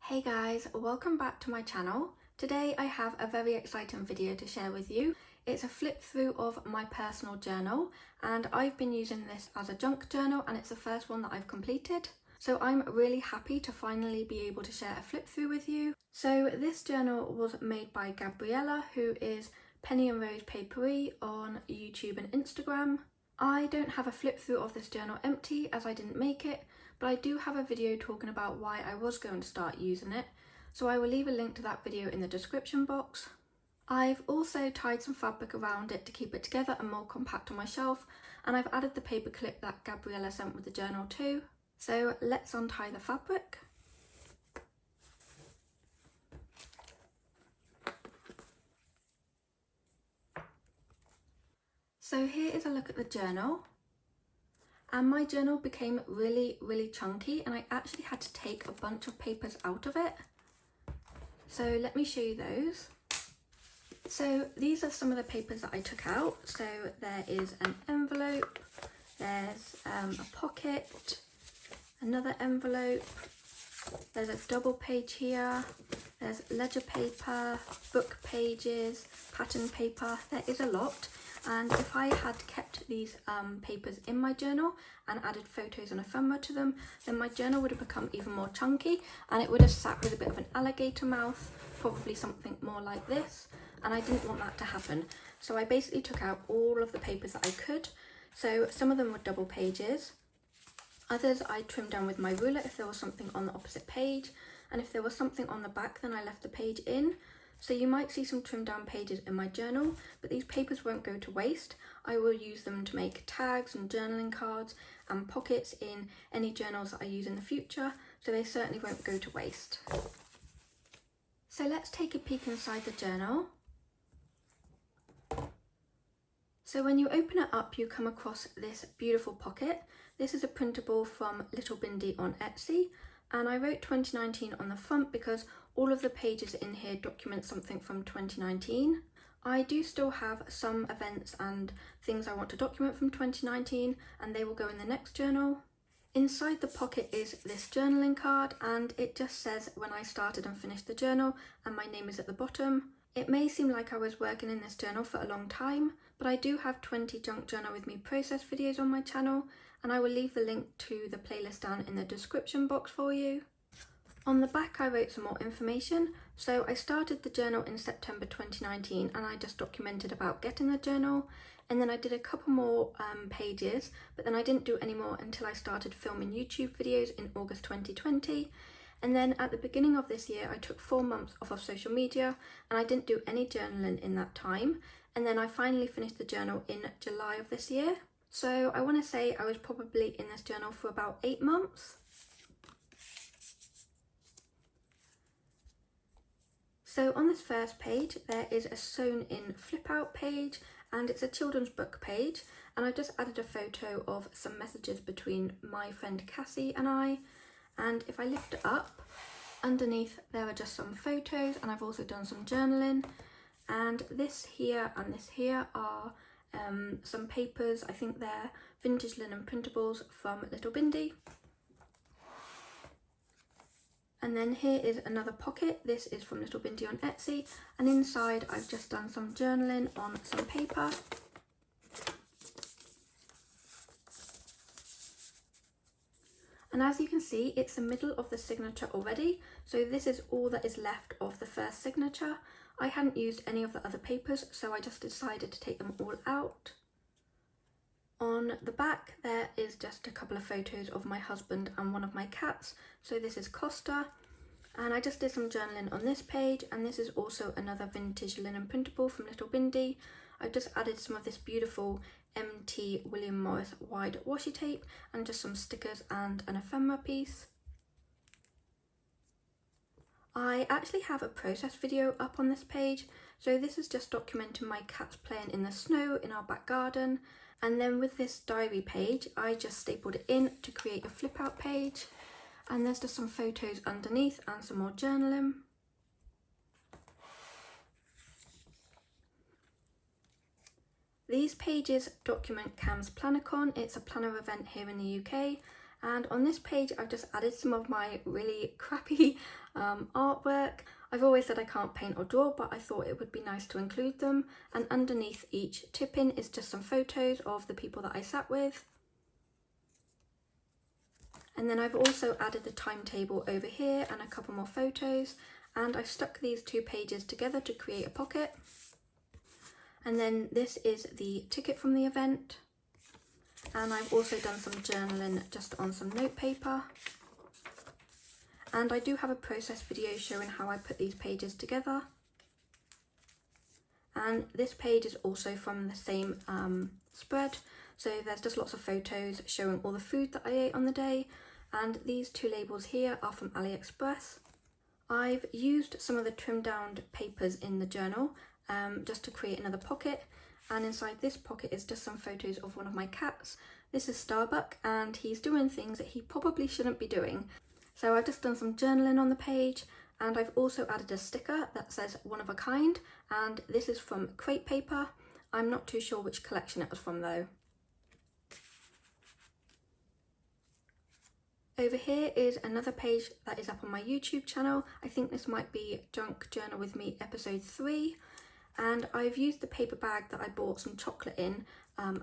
Hey guys, welcome back to my channel. Today I have a very exciting video to share with you. It's a flip through of my personal journal and I've been using this as a junk journal and it's the first one that I've completed. So I'm really happy to finally be able to share a flip through with you. So this journal was made by Gabriella, who is Penny and Rose Papery on YouTube and Instagram. I don't have a flip through of this journal empty as I didn't make it, but I do have a video talking about why I was going to start using it, so I will leave a link to that video in the description box. I've also tied some fabric around it to keep it together and more compact on my shelf, and I've added the paper clip that Gabriella sent with the journal too. So let's untie the fabric. So here is a look at the journal. And my journal became really chunky and I actually had to take a bunch of papers out of it. So let me show you those. So these are some of the papers that I took out. So there is an envelope, there's a pocket, another envelope, there's a double page here, there's ledger paper, book pages, pattern paper. There is a lot. And if I had kept these papers in my journal and added photos and ephemera to them, then my journal would have become even more chunky and it would have sat with a bit of an alligator mouth, probably something more like this, and I didn't want that to happen. So I basically took out all of the papers that I could. So some of them were double pages, others I trimmed down with my ruler if there was something on the opposite page, and if there was something on the back then I left the page in. So you might see some trimmed down pages in my journal, but these papers won't go to waste. I will use them to make tags and journaling cards and pockets in any journals that I use in the future, so they certainly won't go to waste. So let's take a peek inside the journal. So when you open it up, you come across this beautiful pocket. This is a printable from Little Bindi on Etsy, and I wrote 2019 on the front because all of the pages in here document something from 2019. I do still have some events and things I want to document from 2019 and they will go in the next journal. Inside the pocket is this journaling card and it just says when I started and finished the journal and my name is at the bottom. It may seem like I was working in this journal for a long time, but I do have 20 junk journal with me process videos on my channel and I will leave the link to the playlist down in the description box for you. On the back I wrote some more information. So I started the journal in September 2019 and I just documented about getting the journal, and then I did a couple more pages, but then I didn't do any more until I started filming YouTube videos in August 2020. And then at the beginning of this year I took 4 months off of social media and I didn't do any journaling in that time, and then I finally finished the journal in July of this year. So I want to say I was probably in this journal for about 8 months. So on this first page there is a sewn in flip out page and it's a children's book page, and I've just added a photo of some messages between my friend Cassie and I, and if I lift it up, underneath there are just some photos and I've also done some journaling, and this here and this here are some papers. I think they're vintage linen printables from Little Bindi. And then here is another pocket. This is from Little Bindi on Etsy, and inside I've just done some journaling on some paper. And as you can see, it's the middle of the signature already, so this is all that is left of the first signature. I hadn't used any of the other papers, so I just decided to take them all out. On the back there is just a couple of photos of my husband and one of my cats. So this is Costa, and I just did some journaling on this page, and this is also another vintage linen printable from Little Bindi. I've just added some of this beautiful MT William Morris wide washi tape and just some stickers and an ephemera piece. I actually have a process video up on this page, so this is just documenting my cats playing in the snow in our back garden. And then with this diary page, I just stapled it in to create a flip out page. And there's just some photos underneath and some more journaling. These pages document Cam's PlannerCon. It's a planner event here in the UK, And on this page, I've just added some of my really crappy artwork. I've always said I can't paint or draw, but I thought it would be nice to include them. And underneath each tip-in is just some photos of the people that I sat with. And then I've also added the timetable over here and a couple more photos. And I've stuck these two pages together to create a pocket. And then this is the ticket from the event. And I've also done some journaling just on some note paper. And I do have a process video showing how I put these pages together. And this page is also from the same spread. So there's just lots of photos showing all the food that I ate on the day. And these two labels here are from AliExpress. I've used some of the trimmed down papers in the journal just to create another pocket. And inside this pocket is just some photos of one of my cats. This is Starbuck, and he's doing things that he probably shouldn't be doing. So I've just done some journaling on the page, and I've also added a sticker that says one of a kind, and this is from crepe paper. I'm not too sure which collection it was from though. Over here is another page that is up on my YouTube channel. I think this might be Junk Journal With Me episode 3. And I've used the paper bag that I bought some chocolate in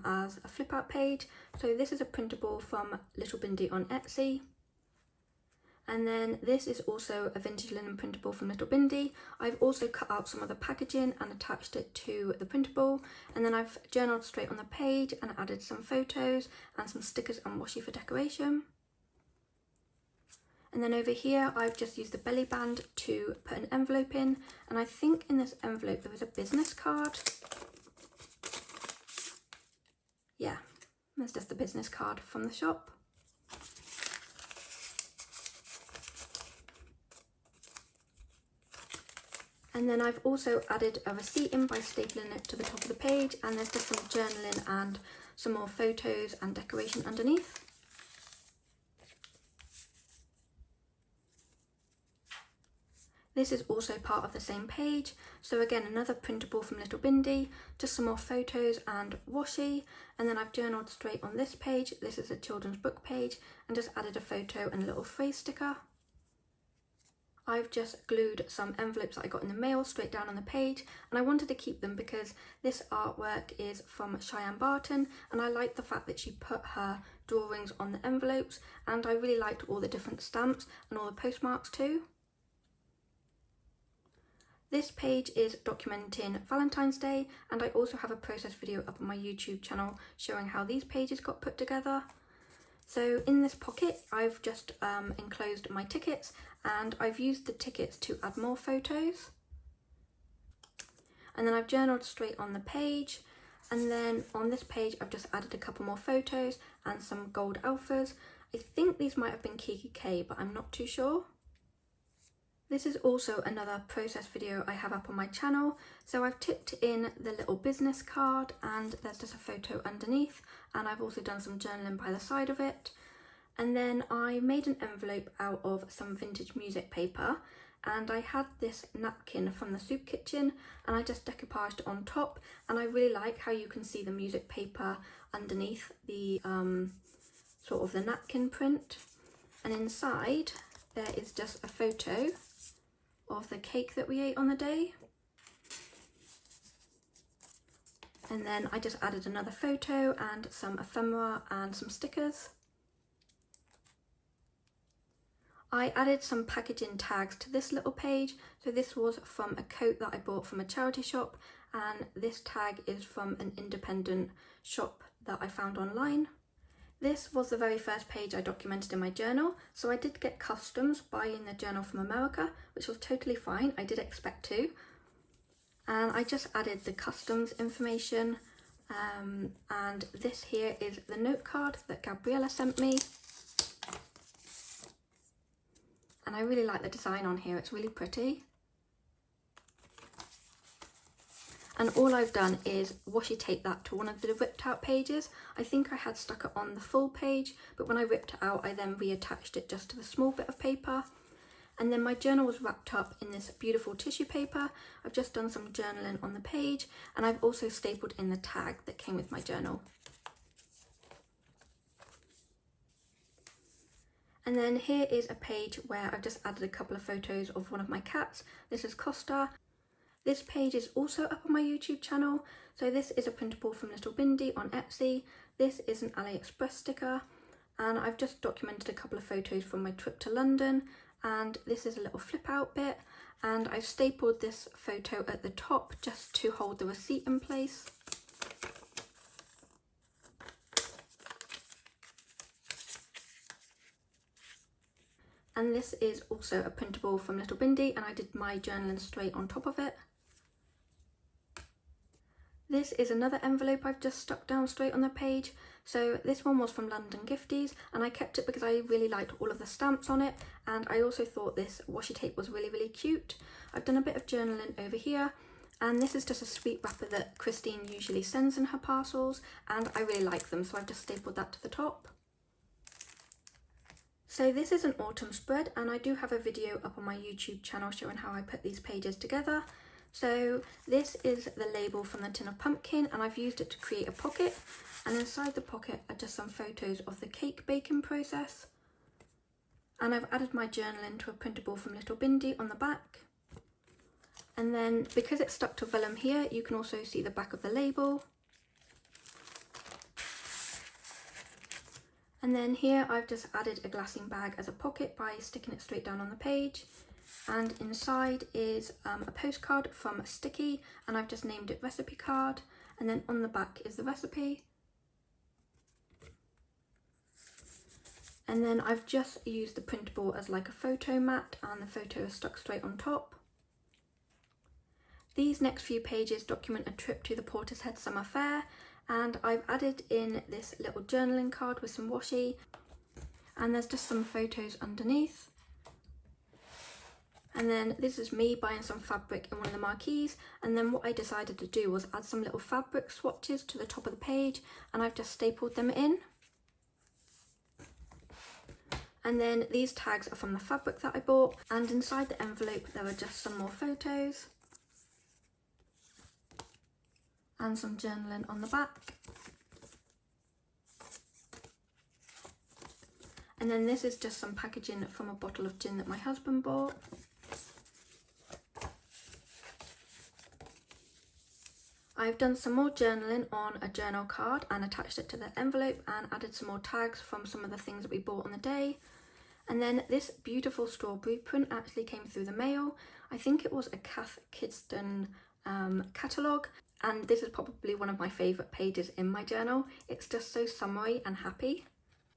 as a flip out page. So this is a printable from Little Bindi on Etsy. And then this is also a vintage linen printable from Little Bindi. I've also cut out some of the packaging and attached it to the printable. And then I've journaled straight on the page and added some photos and some stickers and washi for decoration. And then over here, I've just used the belly band to put an envelope in. And I think in this envelope, there was a business card. Yeah, that's just the business card from the shop. And then I've also added a receipt in by stapling it to the top of the page. And there's just some journaling and some more photos and decoration underneath. This is also part of the same page. So again, another printable from Little Bindi, just some more photos and washi. And then I've journaled straight on this page. This is a children's book page, and just added a photo and a little phrase sticker. I've just glued some envelopes that I got in the mail straight down on the page, and I wanted to keep them because this artwork is from Cheyenne Barton, and I like the fact that she put her drawings on the envelopes, and I really liked all the different stamps and all the postmarks too. This page is documenting Valentine's Day, and I also have a process video up on my YouTube channel showing how these pages got put together. So in this pocket, I've just enclosed my tickets, and I've used the tickets to add more photos. And then I've journaled straight on the page, and then on this page, I've just added a couple more photos and some gold alphas. I think these might have been Kiki K, but I'm not too sure. This is also another process video I have up on my channel. So I've tipped in the little business card, and there's just a photo underneath, and I've also done some journaling by the side of it. And then I made an envelope out of some vintage music paper, and I had this napkin from the soup kitchen, and I just decoupaged it on top, and I really like how you can see the music paper underneath the sort of the napkin print. And inside there is just a photo of the cake that we ate on the day. And then I just added another photo and some ephemera and some stickers. I added some packaging tags to this little page. So this was from a coat that I bought from a charity shop, and this tag is from an independent shop that I found online. This was the very first page I documented in my journal, so I did get customs buying the journal from America, which was totally fine. I did expect to. And I just added the customs information, and this here is the note card that Gabriella sent me. And I really like the design on here, it's really pretty. And all I've done is washi tape that to one of the ripped out pages. I think I had stuck it on the full page, but when I ripped it out, I then reattached it just to the small bit of paper. And then my journal was wrapped up in this beautiful tissue paper. I've just done some journaling on the page, and I've also stapled in the tag that came with my journal. And then here is a page where I've just added a couple of photos of one of my cats. This is Costa. This page is also up on my YouTube channel. So this is a printable from Little Bindi on Etsy. This is an AliExpress sticker. And I've just documented a couple of photos from my trip to London. And this is a little flip out bit. And I've stapled this photo at the top just to hold the receipt in place. And this is also a printable from Little Bindi, and I did my journaling straight on top of it. This is another envelope I've just stuck down straight on the page. So this one was from London Gifties, and I kept it because I really liked all of the stamps on it, and I also thought this washi tape was really cute. I've done a bit of journaling over here, and this is just a sweet wrapper that Christine usually sends in her parcels, and I really like them, so I've just stapled that to the top. So this is an autumn spread, and I do have a video up on my YouTube channel showing how I put these pages together. So this is the label from the tin of pumpkin, and I've used it to create a pocket, and inside the pocket are just some photos of the cake baking process. And I've added my journaling to a printable from Little Bindi on the back. And then because it's stuck to vellum here, you can also see the back of the label. And then here I've just added a glassine bag as a pocket by sticking it straight down on the page. And inside is a postcard from Sticky, and I've just named it recipe card. And then on the back is the recipe. And then I've just used the printable as like a photo mat, and the photo is stuck straight on top. These next few pages document a trip to the Portishead Summer Fair, and I've added in this little journaling card with some washi, and there's just some photos underneath. And then this is me buying some fabric in one of the marquees, and then what I decided to do was add some little fabric swatches to the top of the page, and I've just stapled them in. And then these tags are from the fabric that I bought, and inside the envelope there are just some more photos and some journaling on the back. And then this is just some packaging from a bottle of gin that my husband bought. I've done some more journaling on a journal card and attached it to the envelope, and added some more tags from some of the things that we bought on the day. And then this beautiful strawberry print actually came through the mail. I think it was a Cath Kidston catalogue, and this is probably one of my favourite pages in my journal. It's just so summery and happy.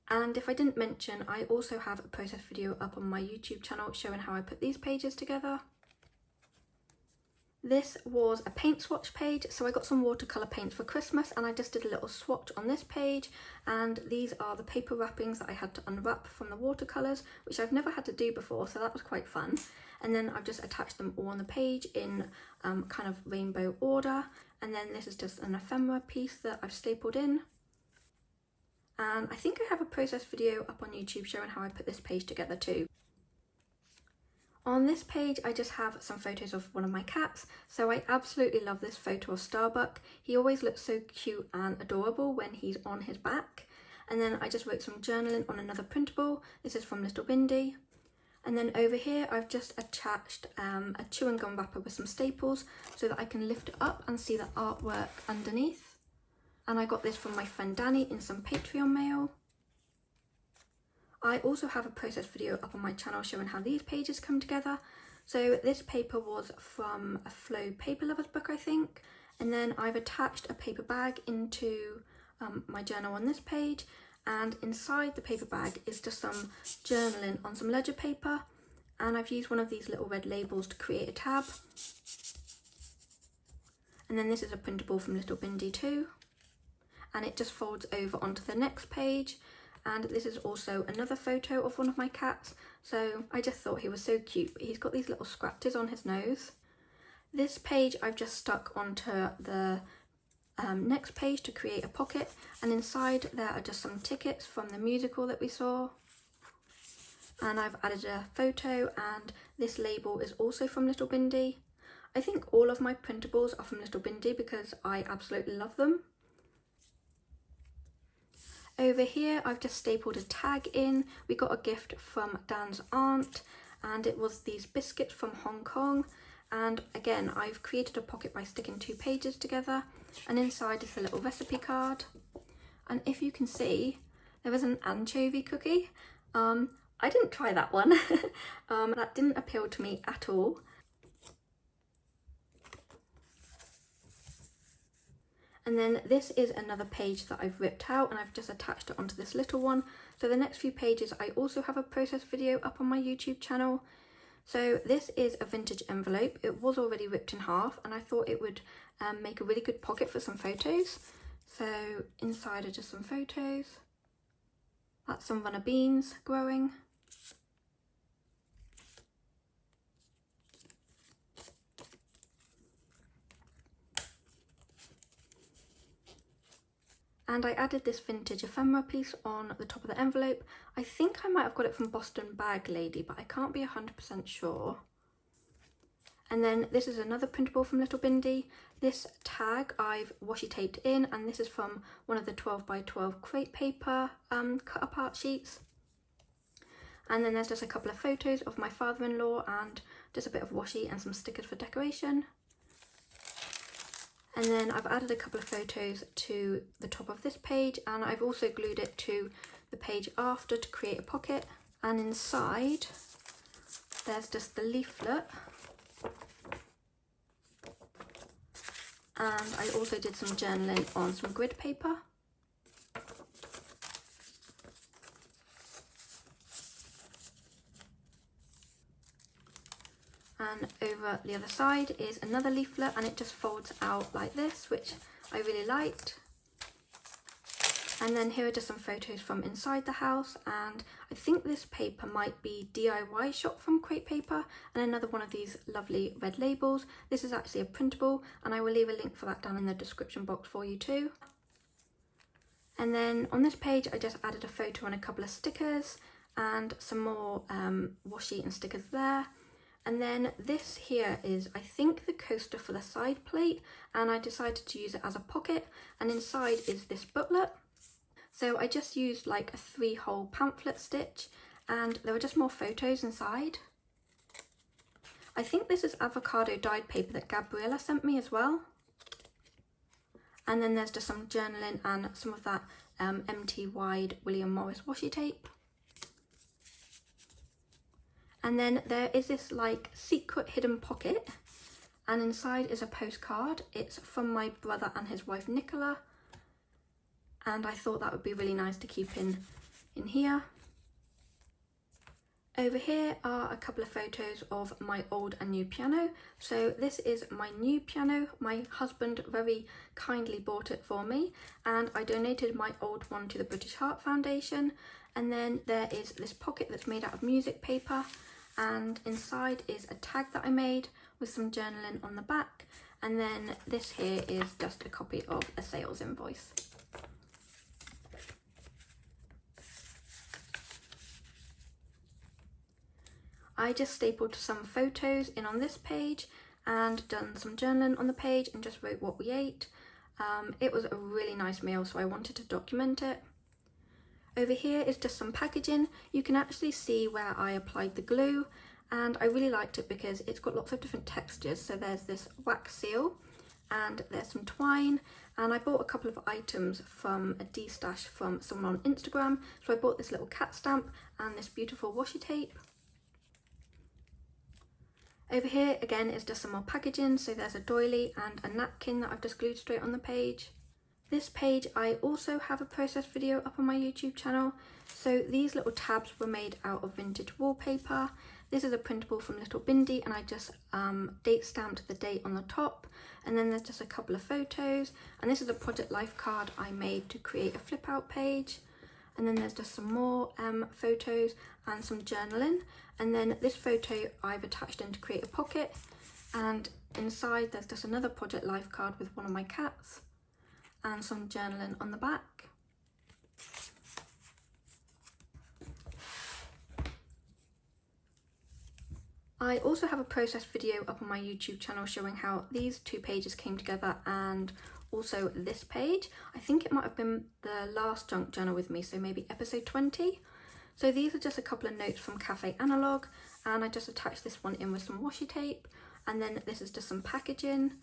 And if I didn't mention, I also have a process video up on my YouTube channel showing how I put these pages together. This was a paint swatch page, so I got some watercolour paints for Christmas, and I just did a little swatch on this page, and these are the paper wrappings that I had to unwrap from the watercolours, which I've never had to do before, so that was quite fun. And then I've just attached them all on the page in kind of rainbow order, and then this is just an ephemera piece that I've stapled in. And I think I have a process video up on YouTube showing how I put this page together too. On this page, I just have some photos of one of my cats. So I absolutely love this photo of Starbuck. He always looks so cute and adorable when he's on his back. And then I just wrote some journaling on another printable. This is from Little Bindi. And then over here, I've just attached a chewing gum wrapper with some staples so that I can lift it up and see the artwork underneath. And I got this from my friend Danny in some Patreon mail. I also have a process video up on my channel showing how these pages come together. So this paper was from a Flow Paper Lovers book, I think. And then I've attached a paper bag into my journal on this page. And inside the paper bag is just some journaling on some ledger paper. And I've used one of these little red labels to create a tab. And then this is a printable from Little Bindi too. And it just folds over onto the next page. And this is also another photo of one of my cats. So I just thought he was so cute, but he's got these little scratches on his nose. This page I've just stuck onto the next page to create a pocket. And inside there are just some tickets from the musical that we saw. And I've added a photo, and this label is also from Little Bindi. I think all of my printables are from Little Bindi because I absolutely love them. Over here I've just stapled a tag in. We got a gift from Dan's aunt and it was these biscuits from Hong Kong, and again I've created a pocket by sticking 2 pages together, and inside is a little recipe card. And if you can see, there is an anchovy cookie. I didn't try that one. That didn't appeal to me at all. And then this is another page that I've ripped out and I've just attached it onto this little one. So the next few pages I also have a process video up on my YouTube channel. So this is a vintage envelope. It was already ripped in half and I thought it would make a really good pocket for some photos. So inside are just some photos. That's some runner beans growing. And I added this vintage ephemera piece on the top of the envelope. I think I might have got it from Boston Bag Lady, but I can't be 100% sure. And then this is another printable from Little Bindi. This tag I've washi taped in, and this is from one of the 12 by 12 crepe paper cut apart sheets. And then there's just a couple of photos of my father-in-law and just a bit of washi and some stickers for decoration. And then I've added a couple of photos to the top of this page, and I've also glued it to the page after to create a pocket. And inside there's just the leaflet. And I also did some journaling on some grid paper. And over the other side is another leaflet, and it just folds out like this, which I really liked. And then here are just some photos from inside the house, and I think this paper might be DIY shop from crepe paper, and another one of these lovely red labels. This is actually a printable, and I will leave a link for that down in the description box for you too. And then on this page I just added a photo and a couple of stickers and some more washi and stickers there. And then this here is, I think, the coaster for the side plate, and I decided to use it as a pocket, and inside is this booklet. So I just used like a 3-hole pamphlet stitch, and there were just more photos inside. I think this is avocado dyed paper that Gabriella sent me as well. And then there's just some journaling and some of that MT wide William Morris washi tape. And then there is this like secret hidden pocket, and inside is a postcard. It's from my brother and his wife Nicola, and I thought that would be really nice to keep in here. Over here are a couple of photos of my old and new piano. So this is my new piano. My husband very kindly bought it for me, and I donated my old one to the British Heart Foundation. And then there is this pocket that's made out of music paper, and inside is a tag that I made with some journaling on the back. And then this here is just a copy of a sales invoice. I just stapled some photos in on this page and done some journaling on the page and just wrote what we ate. It was a really nice meal, so I wanted to document it. Over here is just some packaging. You can actually see where I applied the glue, and I really liked it because it's got lots of different textures. So there's this wax seal and there's some twine, and I bought a couple of items from a D-stash from someone on Instagram. So I bought this little cat stamp and this beautiful washi tape. Over here again is just some more packaging. So there's a doily and a napkin that I've just glued straight on the page. This page I also have a process video up on my YouTube channel. So these little tabs were made out of vintage wallpaper. This is a printable from Little Bindi, and I just date stamped the date on the top. And then there's just a couple of photos, and this is a project life card I made to create a flip out page. And then there's just some more photos and some journaling. And then this photo I've attached in to create a pocket, and inside there's just another project life card with one of my cats and some journaling on the back. I also have a process video up on my YouTube channel showing how these two pages came together, and also this page. I think it might have been the last junk journal with me, so maybe episode 20. So these are just a couple of notes from Cafe Analog, and I just attached this one in with some washi tape, and then this is just some packaging.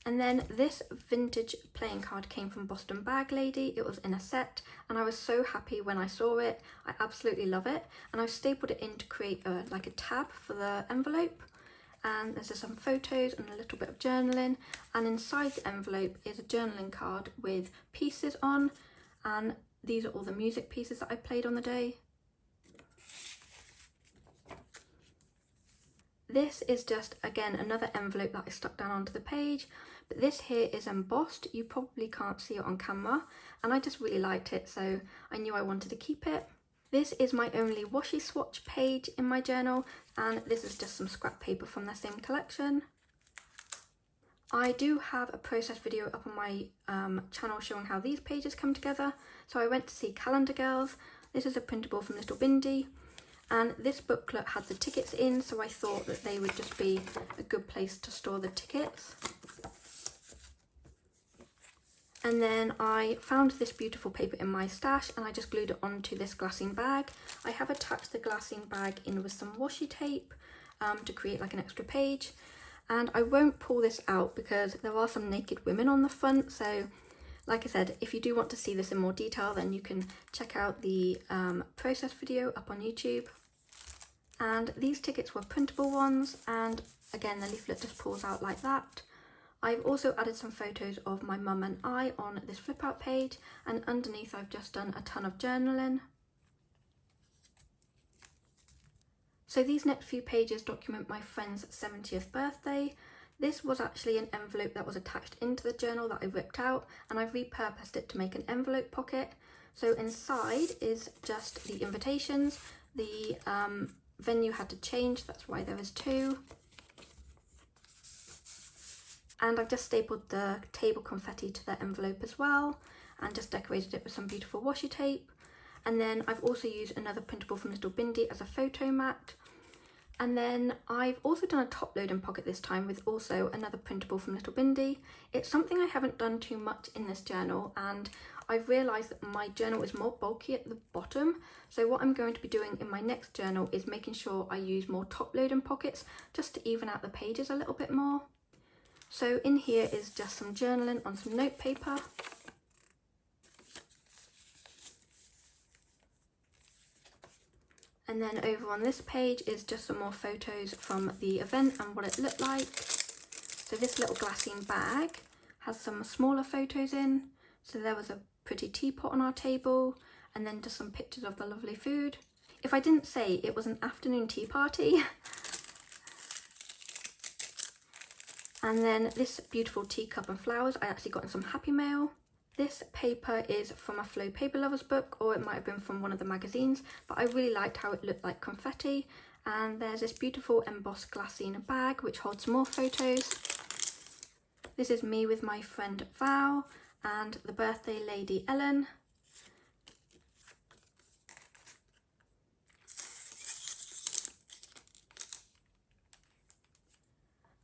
And then this vintage playing card came from Boston Bag Lady. It was in a set, and I was so happy when I saw it. I absolutely love it, and I've stapled it in to create like a tab for the envelope. And there's just some photos and a little bit of journaling, and inside the envelope is a journaling card with pieces on, and these are all the music pieces that I played on the day. This is just, again, another envelope that I stuck down onto the page, but this here is embossed. You probably can't see it on camera, and I just really liked it, so I knew I wanted to keep it. This is my only washi swatch page in my journal, and this is just some scrap paper from the same collection. I do have a process video up on my channel showing how these pages come together. So I went to see Calendar Girls. This is a printable from Little Bindi, and this booklet had the tickets in, so I thought that they would just be a good place to store the tickets. And then I found this beautiful paper in my stash, and I just glued it onto this glassine bag. I have attached the glassine bag in with some washi tape to create like an extra page. And I won't pull this out because there are some naked women on the front. So like I said, if you do want to see this in more detail, then you can check out the process video up on YouTube. And these tickets were printable ones, and again the leaflet just pulls out like that. I've also added some photos of my mum and I on this flip out page, and underneath I've just done a ton of journaling. So these next few pages document my friend's 70th birthday. This was actually an envelope that was attached into the journal that I ripped out, and I've repurposed it to make an envelope pocket. So inside is just the invitations. The venue had to change, that's why there is two. And I've just stapled the table confetti to the envelope as well, and just decorated it with some beautiful washi tape. And then I've also used another printable from Little Bindi as a photo mat. And then I've also done a top loading pocket this time with also another printable from Little Bindi. It's something I haven't done too much in this journal, and I've realised that my journal is more bulky at the bottom. So what I'm going to be doing in my next journal is making sure I use more top loading pockets just to even out the pages a little bit more. So in here is just some journaling on some note paper. And then over on this page is just some more photos from the event and what it looked like. So this little glassine bag has some smaller photos in. So there was a pretty teapot on our table, and then just some pictures of the lovely food. If I didn't say, it was an afternoon tea party. And then this beautiful teacup and flowers I actually got in some Happy Mail. This paper is from a Flow Paper Lovers book, or it might have been from one of the magazines, but I really liked how it looked like confetti. And there's this beautiful embossed glassine bag which holds more photos. This is me with my friend Val and the birthday lady Ellen.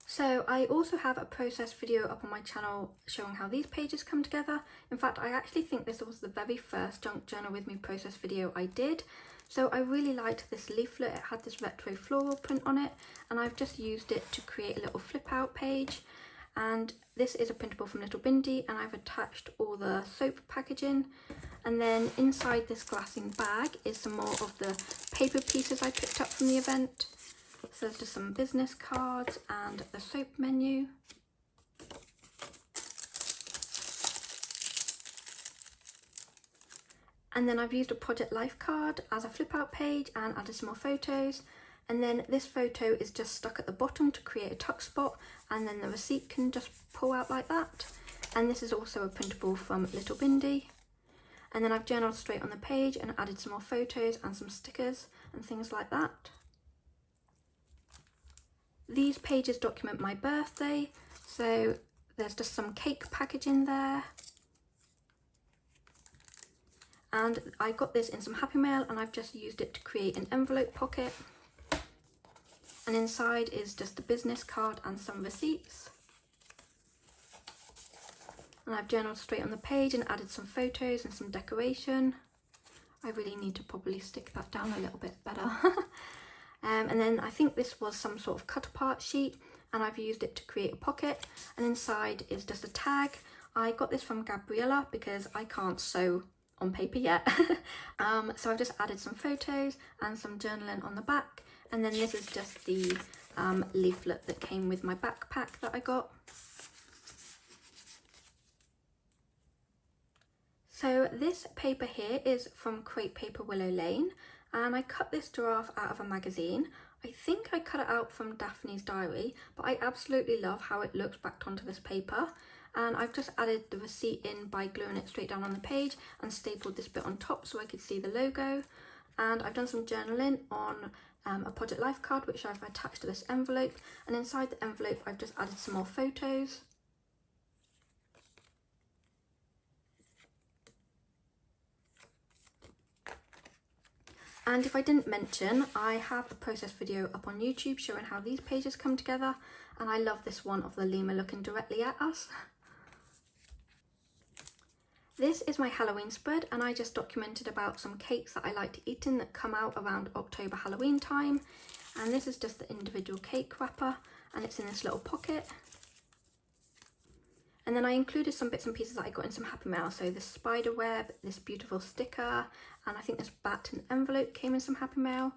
So I also have a process video up on my channel showing how these pages come together. In fact, I actually think this was the very first Junk Journal With Me process video I did. So I really liked this leaflet. It had this retro floral print on it, and I've just used it to create a little flip out page. And this is a printable from Little Bindi, and I've attached all the soap packaging. And then inside this glassine bag is some more of the paper pieces I picked up from the event. So there's just some business cards and the soap menu. And then I've used a Project Life card as a flip out page and added some more photos. And then this photo is just stuck at the bottom to create a tuck spot, and then the receipt can just pull out like that. And this is also a printable from Little Bindi. And then I've journaled straight on the page and added some more photos and some stickers and things like that. These pages document my birthday, so there's just some cake packaging there. And I got this in some Happy Mail, and I've just used it to create an envelope pocket. and inside is just a business card and some receipts. And I've journaled straight on the page and added some photos and some decoration. I really need to probably stick that down a little bit better. And then I think this was some sort of cut apart sheet, and I've used it to create a pocket, and inside is just a tag. I got this from Gabriella because I can't sew on paper yet. So I've just added some photos and some journaling on the back, and then this is just the leaflet that came with my backpack that I got. So this paper here is from Crepe Paper Willow Lane, and I cut this giraffe out of a magazine. I think I cut it out from Daphne's diary, but I absolutely love how it looks backed onto this paper. And I've just added the receipt in by gluing it straight down on the page and stapled this bit on top so I could see the logo. And I've done some journaling on a Project Life card, which I've attached to this envelope, and inside the envelope I've just added some more photos. And if I didn't mention, I have a process video up on YouTube showing how these pages come together, and I love this one of the lemur looking directly at us. This is my Halloween spread, and I just documented about some cakes that I like to eat in that come out around October Halloween time. And this is just the individual cake wrapper, and it's in this little pocket. And then I included some bits and pieces that I got in some Happy Mail. So this spider web, this beautiful sticker, and I think this batten envelope came in some Happy Mail.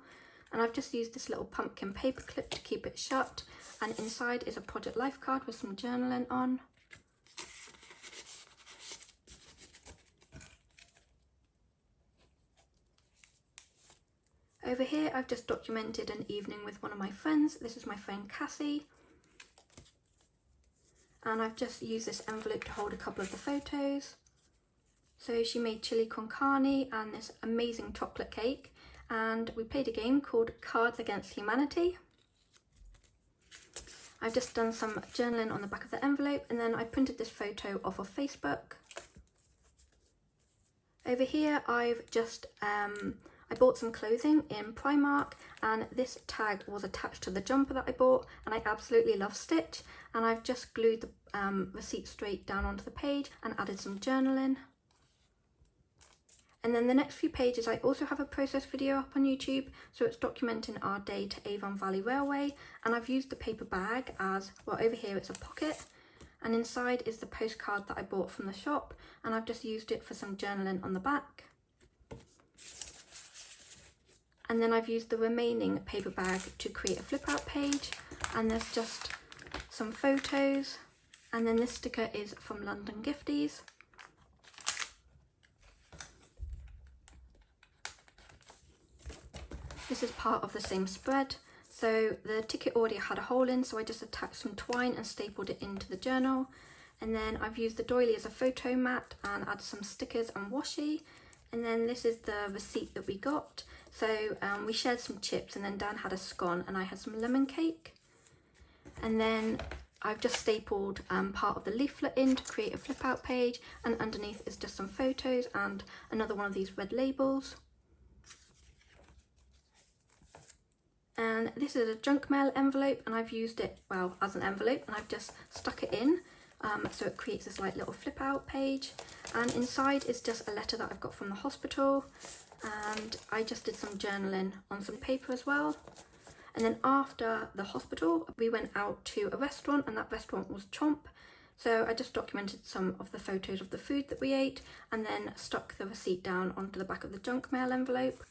And I've just used this little pumpkin paper clip to keep it shut. And inside is a Project Life card with some journaling on. Over here, I've just documented an evening with one of my friends. This is my friend Cassie. And I've just used this envelope to hold a couple of the photos. So she made chili con carne and this amazing chocolate cake. And we played a game called Cards Against Humanity. I've just done some journaling on the back of the envelope, and then I printed this photo off of Facebook. Over here, I've just I bought some clothing in Primark, and this tag was attached to the jumper that I bought, and I absolutely love Stitch. And I've just glued the receipt straight down onto the page and added some journaling. And then the next few pages, I also have a process video up on YouTube, so it's documenting our day to Avon Valley Railway, and I've used the paper bag as, well, over here it's a pocket, and inside is the postcard that I bought from the shop, and I've just used it for some journaling on the back. And then I've used the remaining paper bag to create a flip out page, and there's just some photos, and then this sticker is from London Gifties. This is part of the same spread. So the ticket already had a hole in, so I just attached some twine and stapled it into the journal. And then I've used the doily as a photo mat and added some stickers and washi. And then this is the receipt that we got. So we shared some chips, and then Dan had a scone and I had some lemon cake. And then I've just stapled part of the leaflet in to create a flip out page, and underneath is just some photos and another one of these red labels. And this is a junk mail envelope, and I've used it, well, as an envelope, and I've just stuck it in so it creates this like little flip out page. And inside is just a letter that I've got from the hospital, and I just did some journaling on some paper as well. And then after the hospital, we went out to a restaurant, and that restaurant was Chomp. So I just documented some of the photos of the food that we ate, and then stuck the receipt down onto the back of the junk mail envelope.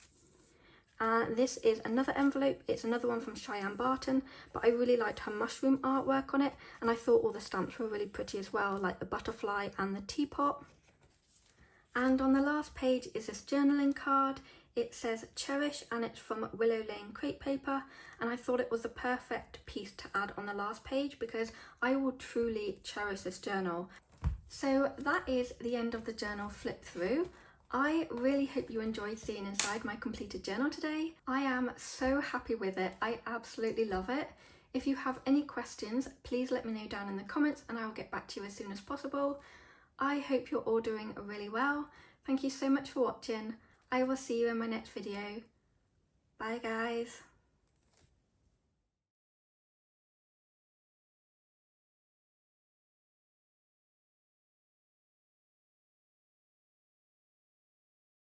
This is another envelope. It's another one from Cheyenne Barton, but I really liked her mushroom artwork on it, and I thought all the stamps were really pretty as well, like the butterfly and the teapot. And on the last page is this journaling card. It says Cherish, and it's from Willow Lane crepe paper, and I thought it was the perfect piece to add on the last page because I will truly cherish this journal. So that is the end of the journal flip through. I really hope you enjoyed seeing inside my completed journal today. I am so happy with it. I absolutely love it. If you have any questions, please let me know down in the comments and I will get back to you as soon as possible. I hope you're all doing really well. Thank you so much for watching. I will see you in my next video. Bye guys.